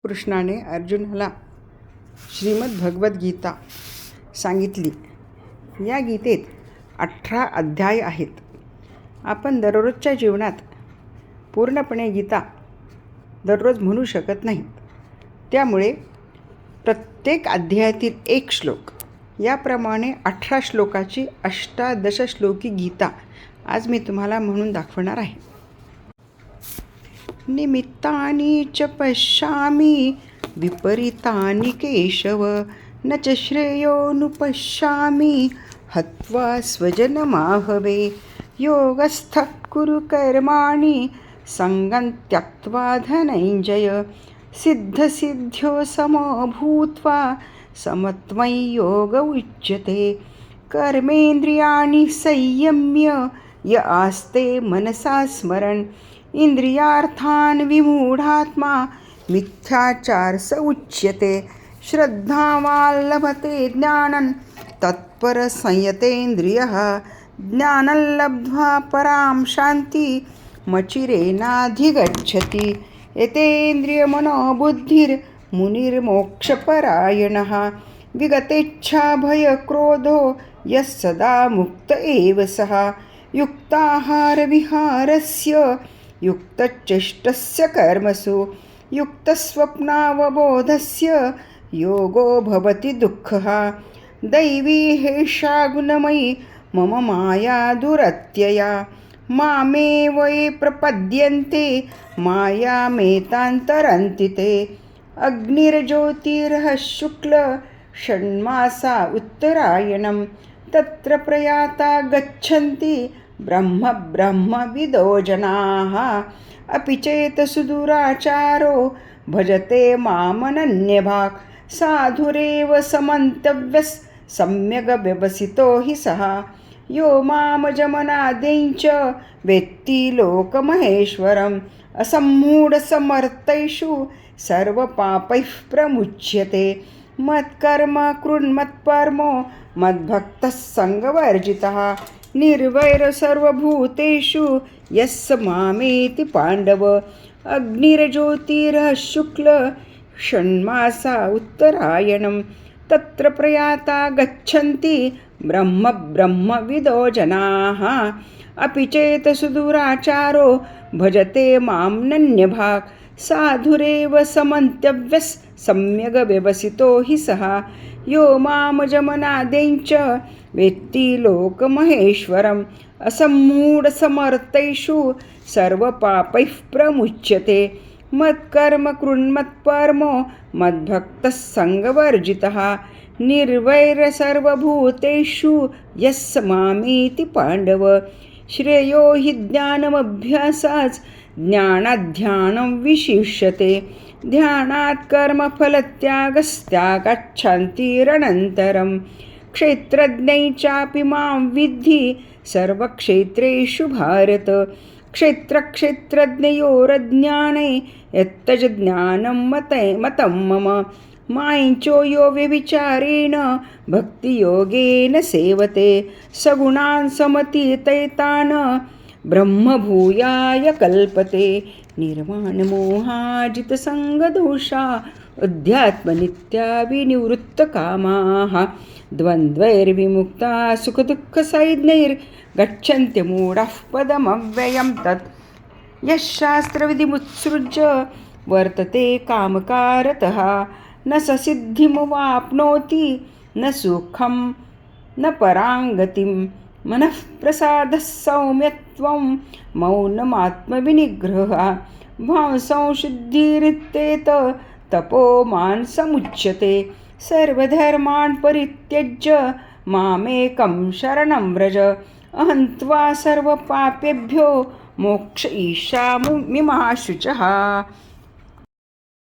कृष्णाने अर्जुनाला श्रीमद्भगवद्गीता सांगितली. या गीतेत 18 अध्याय आहेत. आपण दररोजच्या जीवनात पूर्णपणे गीता दररोज म्हणू शकत नाही. त्यामुळे प्रत्येक अध्यायातील एक श्लोक, याप्रमाणे 18 श्लोकाची 18 श्लोकी गीता आज मी तुम्हाला म्हणून दाखवणार आहे. निमित्तानि च पश्यामि विपरीतानि केशव, न च श्रेयोनुपश्यामि हत्वा स्वजनमाहवे. योगस्थः कुरु कर्माणि सङ्गं त्यक्त्वा धनञ्जय, सिद्धसिद्ध्यो समो भूत्वा समत्वं योग उच्यते. कर्मेन्द्रियाणि संयम्य य आस्ते मनसा स्मरन्, इंद्रियार्थान् विमूढात्मा मिथ्याचार स उच्यते. श्रद्धावान् लभते ज्ञानं तत्पर संयतेन्द्रियः, ज्ञानं लब्ध्वा परां शान्ति मचिरेनाधिगच्छति. यतेन्द्रियमनोबुद्धिर्मुनिर्मोक्षपरायणः, विगतेच्छा भयक्रोधो यः सदा मुक्त एव सः. युक्ताहारविहारस्य युक्तचेष्टस्य कर्मसु, युक्तस्वप्नावबोधस्य योगो भवति दुःखः. दैवी हेषा गुणमयी मम माया दुरत्यया, मामेव ये प्रपद्यन्ते मायामेतान्तरन्ति ते. अग्निर्ज्योतिर्यः शुक्ल षण्मासा उत्तरायणं, तत्र प्रयाता गच्छन्ति ब्रह्मविदो जनाः. अपि चेत् सुदुराचारो भजते मामनन्यभाक्, साधुरेव समन्तव्यः सम्यग् व्यवसितो हि सः. यो मामजमनादेञ्च वेत्ति लोकमहेश्वरम्, असम्मूढसमर्थैषु सर्वपापैः प्रमुच्यते. मत्कर्म कृन्मत्परमो मद्भक्तः सङ्गवर्जितः, निर्वैर सर्वभूतेषु यस्य मामेति पाण्डव. अग्निर्ज्योतिर्यः शुक्ल षण्मासा उत्तरायणं, तत्र प्रयाता गच्छन्ति ब्रह्मविदो जनाः. अपि चेत् सुदुराचारो भजते मां नन्यभाक्, साधुरेव समन्तव्यः सम्यग् व्यवसितो हि सः. यो मामजमनादेञ्च वेत्ति लोकमहेश्वरम्, असम्मूढसमर्थैषु सर्वपापैः प्रमुच्यते. मत्कर्म कृन्मत्परमो मद्भक्तः सङ्गवर्जितः, निर्वैर सर्वभूतेषु यस्य मामेति पाण्डव. श्रेयो हि ज्ञानमभ्यासात् ज्ञानाध्यानं विशिष्यते. ध्यानात् कर्मफलत्यागस्त्यागाच्छान्तिरनन्तरं. क्षेत्रज्ञै चापि मां विद्धि सर्वक्षेत्रेषु भारत. क्षेत्रक्षेत्रज्ञयोरज्ञाने यत्तज ज्ञानं मतं मम. माञ्चो यो व्यभिचारेण भक्तियोगेन सेवते, सगुणान् समतीतैतान् ब्रह्मभूयाय कल्पते. निर्वाणमोहाजितसङ्गदोषा अध्यात्मनित्या विनिवृत्तकामाः, द्वन्द्वैर्विमुक्ता सुखदुःखसंज्ञैर्गच्छन्त्यमूढः पदमव्ययं तत्. यः शास्त्रविधिमुत्सृज्य वर्तते कामकारतः, न स सिद्धिमवाप्नोति न सुखं न पराङ्गतिं. मनःप्रसादः सौम्यत्वं मौनमात्मविनिग्रहः, भावसंशुद्धिरित्येत तपोमान् समुच्यते. सर्वधर्मान् परित्यज्य मामेकं शरणं व्रज, अहं त्वा सर्वपापेभ्यो मोक्षयिष्यामि मा शुचः.